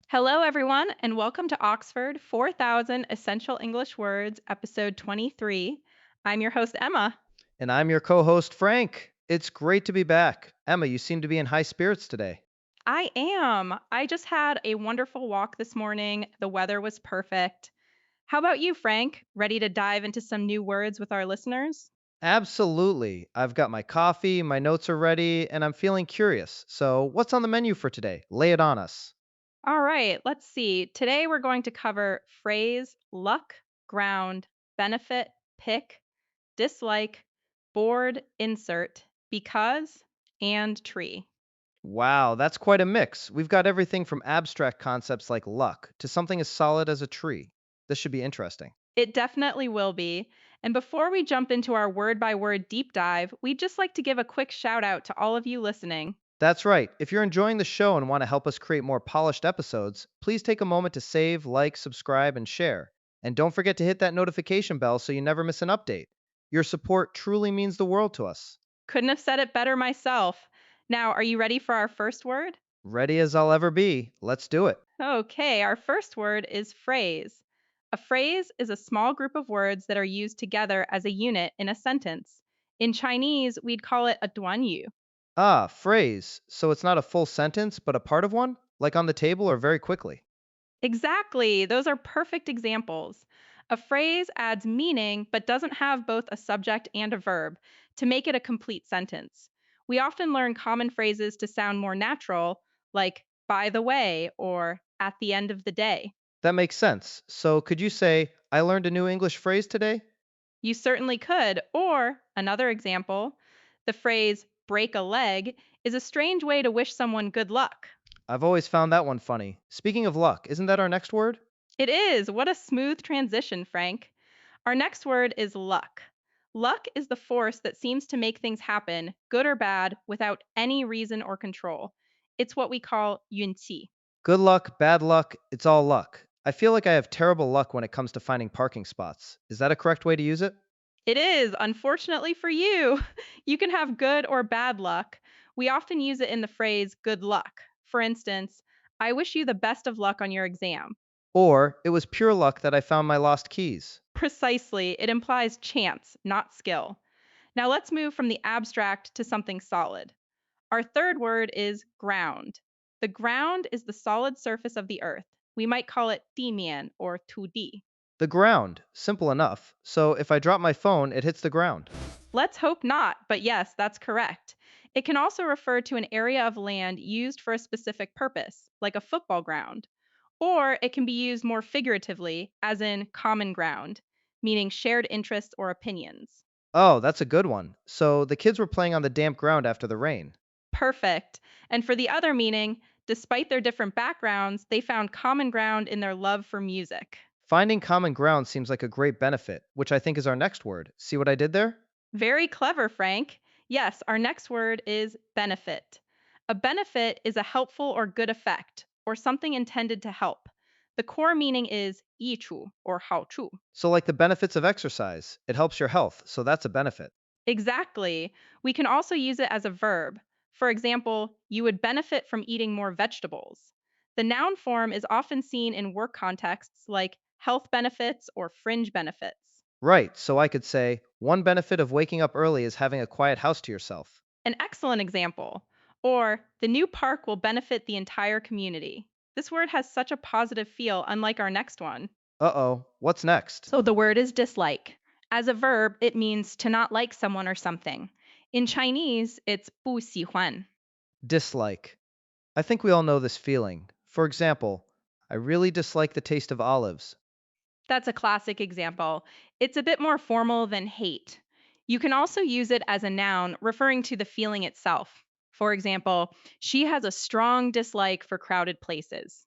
Hello, everyone, and welcome to Oxford 4000 Essential English Words, episode 23. I'm your host, Emma. And I'm your co host, Frank. It's great to be back. Emma, you seem to be in high spirits today. I am. I just had a wonderful walk this morning. The weather was perfect. How about you, Frank? Ready to dive into some new words with our listeners? Absolutely. I've got my coffee, my notes are ready, and I'm feeling curious. So, what's on the menu for today? Lay it on us. All right, let's see. Today we're going to cover phrase, luck, ground, benefit, pick, dislike, board, insert, because, and tree. Wow, that's quite a mix. We've got everything from abstract concepts like luck to something as solid as a tree. This should be interesting. It definitely will be. And before we jump into our word by word deep dive, we'd just like to give a quick shout out to all of you listening. That's right. If you're enjoying the show and want to help us create more polished episodes, please take a moment to save, like, subscribe, and share. And don't forget to hit that notification bell so you never miss an update. Your support truly means the world to us. Couldn't have said it better myself. Now, are you ready for our first word? Ready as I'll ever be. Let's do it. Okay, our first word is phrase. A phrase is a small group of words that are used together as a unit in a sentence. In Chinese, we'd call it a duanyu. Ah, phrase. So it's not a full sentence, but a part of one? Like on the table or very quickly? Exactly. Those are perfect examples. A phrase adds meaning but doesn't have both a subject and a verb to make it a complete sentence. We often learn common phrases to sound more natural, like by the way or at the end of the day. That makes sense. So could you say, I learned a new English phrase today? You certainly could. Or, another example, the phrase break a leg is a strange way to wish someone good luck. I've always found that one funny. Speaking of luck, isn't that our next word? It is. What a smooth transition, Frank. Our next word is luck. Luck is the force that seems to make things happen, good or bad, without any reason or control. It's what we call yunqi. Good luck, bad luck, it's all luck. I feel like I have terrible luck when it comes to finding parking spots. Is that a correct way to use it? It is, unfortunately for you. You can have good or bad luck. We often use it in the phrase good luck. For instance, I wish you the best of luck on your exam. Or it was pure luck that I found my lost keys. Precisely, it implies chance, not skill. Now let's move from the abstract to something solid. Our third word is ground. The ground is the solid surface of the earth. We might call it 地面 or 土地. The ground. Simple enough. So if I drop my phone, it hits the ground. Let's hope not, but yes, that's correct. It can also refer to an area of land used for a specific purpose, like a football ground. Or it can be used more figuratively, as in common ground, meaning shared interests or opinions. Oh, that's a good one. So the kids were playing on the damp ground after the rain. Perfect. And for the other meaning, despite their different backgrounds, they found common ground in their love for music. Finding common ground seems like a great benefit, which I think is our next word. See what I did there? Very clever, Frank. Yes, our next word is benefit. A benefit is a helpful or good effect, or something intended to help. The core meaning is 益处 or 好处. So, like the benefits of exercise, it helps your health, so that's a benefit. Exactly. We can also use it as a verb. For example, you would benefit from eating more vegetables. The noun form is often seen in work contexts like health benefits or fringe benefits. Right, so I could say, one benefit of waking up early is having a quiet house to yourself. An excellent example. Or, the new park will benefit the entire community. This word has such a positive feel, unlike our next one. Uh oh, what's next? So the word is dislike. As a verb, it means to not like someone or something. In Chinese, it's 不喜欢. Dislike. I think we all know this feeling. For example, I really dislike the taste of olives. That's a classic example. It's a bit more formal than hate. You can also use it as a noun referring to the feeling itself. For example, she has a strong dislike for crowded places.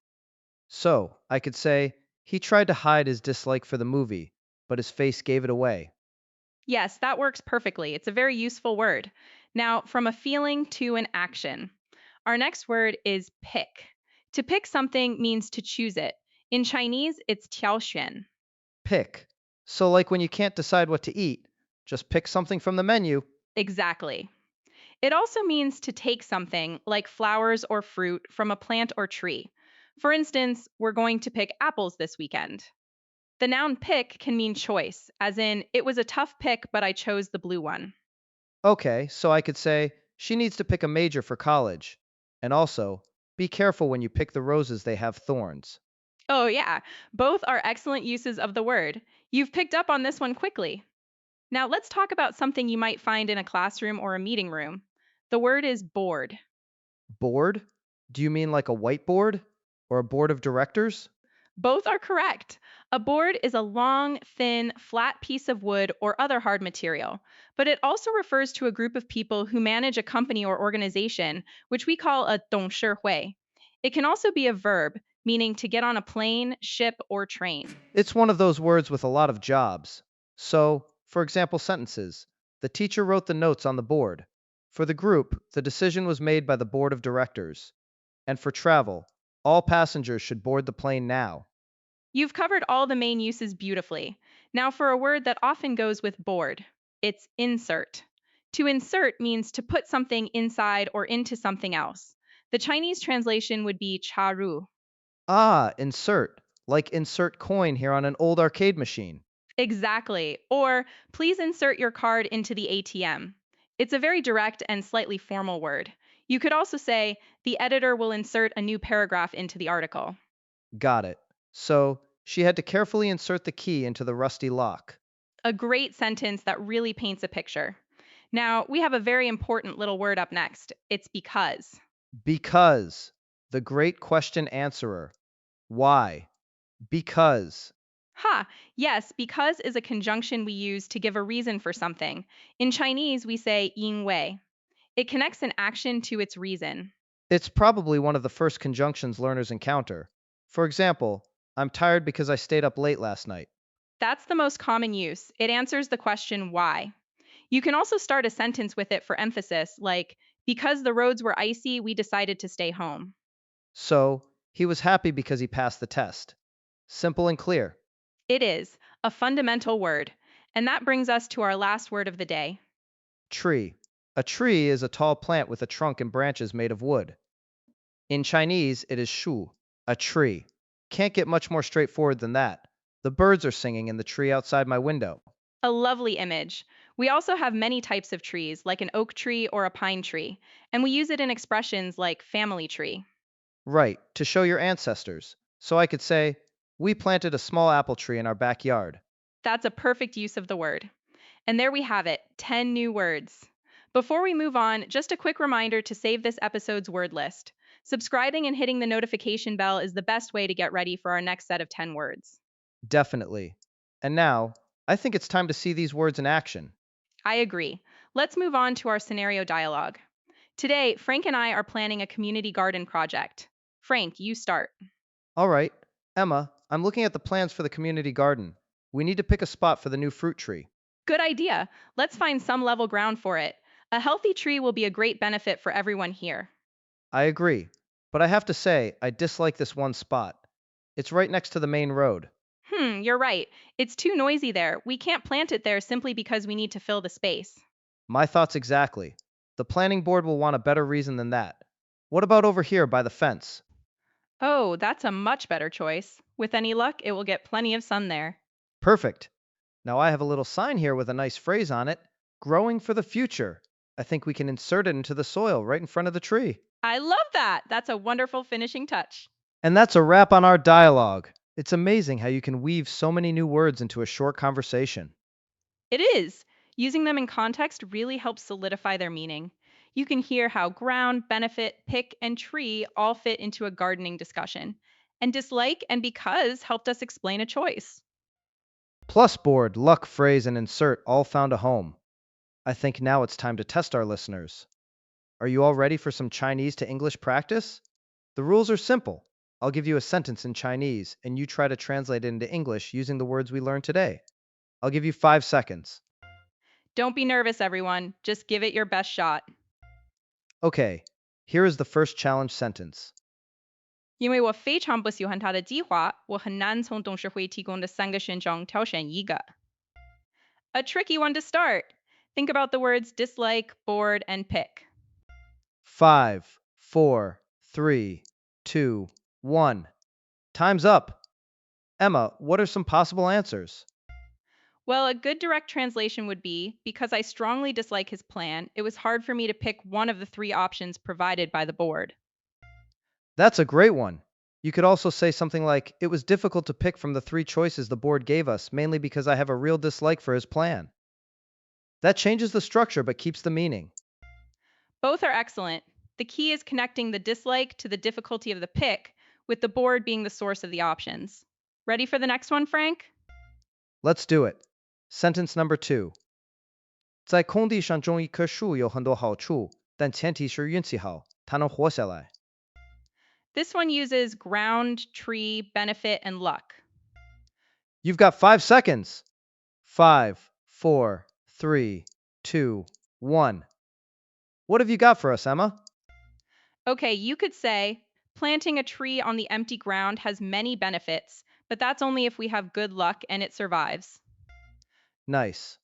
So, I could say, he tried to hide his dislike for the movie, but his face gave it away. Yes, that works perfectly. It's a very useful word. Now, from a feeling to an action. Our next word is pick. To pick something means to choose it. In Chinese, it's 挑选. Pick. So, like when you can't decide what to eat, just pick something from the menu. Exactly. It also means to take something, like flowers or fruit, from a plant or tree. For instance, we're going to pick apples this weekend. The noun pick can mean choice, as in, it was a tough pick, but I chose the blue one. Okay, so I could say, she needs to pick a major for college. And also, be careful when you pick the roses, they have thorns. Oh, yeah, both are excellent uses of the word. You've picked up on this one quickly. Now, let's talk about something you might find in a classroom or a meeting room. The word is board. Board? Do you mean like a whiteboard? Or a board of directors? Both are correct. A board is a long, thin, flat piece of wood or other hard material, but it also refers to a group of people who manage a company or organization, which we call a 董事会. It can also be a verb, meaning to get on a plane, ship, or train. It's one of those words with a lot of jobs. So, for example, sentences. The teacher wrote the notes on the board. For the group, the decision was made by the board of directors. And for travel, all passengers should board the plane now. You've covered all the main uses beautifully. Now, for a word that often goes with board, it's insert. To insert means to put something inside or into something else. The Chinese translation would be charu. Ah, insert. Like insert coin here on an old arcade machine. Exactly. Or please insert your card into the ATM. It's a very direct and slightly formal word. You could also say, the editor will insert a new paragraph into the article. Got it. So, she had to carefully insert the key into the rusty lock. A great sentence that really paints a picture. Now, we have a very important little word up next. It's because. Because. The great question answerer. Why? Because. Ha! Yes, because is a conjunction we use to give a reason for something. In Chinese, we say 因为. It connects an action to its reason. It's probably one of the first conjunctions learners encounter. For example, I'm tired because I stayed up late last night. That's the most common use. It answers the question why. You can also start a sentence with it for emphasis, like, because the roads were icy, we decided to stay home. So, he was happy because he passed the test. Simple and clear. It is a fundamental word. And that brings us to our last word of the day. Tree. A tree is a tall plant with a trunk and branches made of wood. In Chinese, it is shu, a tree. Can't get much more straightforward than that. The birds are singing in the tree outside my window. A lovely image. We also have many types of trees, like an oak tree or a pine tree, and we use it in expressions like family tree. Right, to show your ancestors. So I could say, we planted a small apple tree in our backyard. That's a perfect use of the word. And there we have it, 10 new words. Before we move on, just a quick reminder to save this episode's word list. Subscribing and hitting the notification bell is the best way to get ready for our next set of 10 words. Definitely. And now, I think it's time to see these words in action. I agree. Let's move on to our scenario dialogue. Today, Frank and I are planning a community garden project. Frank, you start. All right, Emma, I'm looking at the plans for the community garden. We need to pick a spot for the new fruit tree. Good idea. Let's find some level ground for it. A healthy tree will be a great benefit for everyone here. I agree, but I have to say, I dislike this one spot. It's right next to the main road. You're right. It's too noisy there. We can't plant it there simply because we need to fill the space. My thoughts exactly. The planning board will want a better reason than that. What about over here by the fence? Oh, that's a much better choice. With any luck, it will get plenty of sun there. Perfect. Now I have a little sign here with a nice phrase on it, growing for the future. I think we can insert it into the soil right in front of the tree. I love that. That's a wonderful finishing touch. And that's a wrap on our dialogue. It's amazing how you can weave so many new words into a short conversation. It is. Using them in context really helps solidify their meaning. You can hear how ground, benefit, pick, and tree all fit into a gardening discussion. And dislike and because helped us explain a choice. Plus board, luck, phrase, and insert all found a home. I think now it's time to test our listeners. Are you all ready for some Chinese to English practice? The rules are simple. I'll give you a sentence in Chinese, and you try to translate it into English using the words we learned today. I'll give you 5 seconds. Don't be nervous, everyone. Just give it your best shot. Okay, here is the first challenge sentence. 因为我非常不喜欢他的计划，我很难从董事会提供的3个选中挑选一个。A tricky one to start. Think about the words dislike, bored, and pick. 5, 4, 3, 2, 1. Time's up. Emma, what are some possible answers? Well, a good direct translation would be because I strongly dislike his plan, it was hard for me to pick one of the three options provided by the board. That's a great one. You could also say something like, it was difficult to pick from the three choices the board gave us, mainly because I have a real dislike for his plan. That changes the structure but keeps the meaning. Both are excellent. The key is connecting the dislike to the difficulty of the pick, with the board being the source of the options. Ready for the next one, Frank? Let's do it. Sentence number 2. 在空地上种一棵树有很多好处，但前提是运气好，它能活下来。This one uses ground, tree, benefit, and luck. You've got 5 seconds. 5, 4, 3, 2, 1. What have you got for us, Emma? Okay, you could say planting a tree on the empty ground has many benefits, but that's only if we have good luck and it survives. Nice.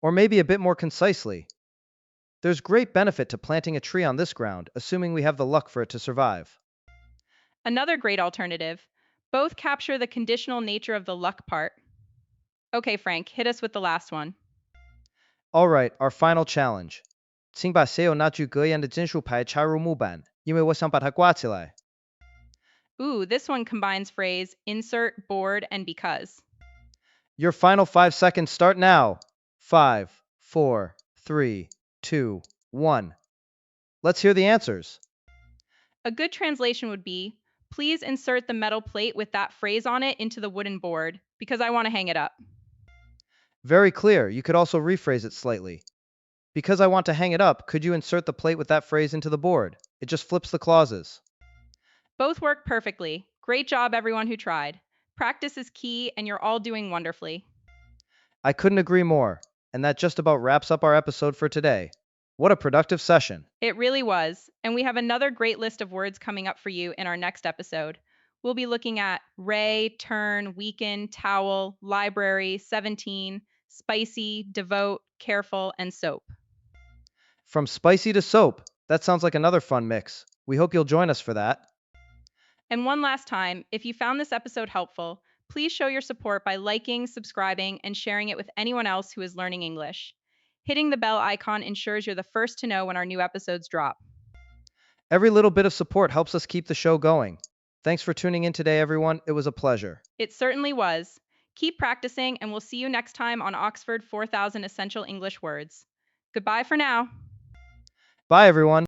Or maybe a bit more concisely. There's great benefit to planting a tree on this ground, assuming we have the luck for it to survive. Another great alternative. Both capture the conditional nature of the luck part. Okay, Frank, hit us with the last one. All right, our final challenge. 请把写有那句格言的金属牌插入木板，因为我想把它挂起来。Ooh, this one combines phrase insert, board, and because. Your final 5 seconds start now. 5, 4, 3, 2, 1. Let's hear the answers. A good translation would be please insert the metal plate with that phrase on it into the wooden board because I want to hang it up. Very clear. You could also rephrase it slightly. Because I want to hang it up, could you insert the plate with that phrase into the board? It just flips the clauses. Both work perfectly. Great job, everyone who tried. Practice is key, and you're all doing wonderfully. I couldn't agree more. And that just about wraps up our episode for today. What a productive session. It really was. And we have another great list of words coming up for you in our next episode. We'll be looking at ray, turn, weaken, towel, library, 17, spicy, devote, careful, and soap. From spicy to soap. That sounds like another fun mix. We hope you'll join us for that. And one last time, if you found this episode helpful, please show your support by liking, subscribing, and sharing it with anyone else who is learning English. Hitting the bell icon ensures you're the first to know when our new episodes drop. Every little bit of support helps us keep the show going. Thanks for tuning in today, everyone. It was a pleasure. It certainly was. Keep practicing, and we'll see you next time on Oxford 4000 Essential English Words. Goodbye for now. Bye, everyone.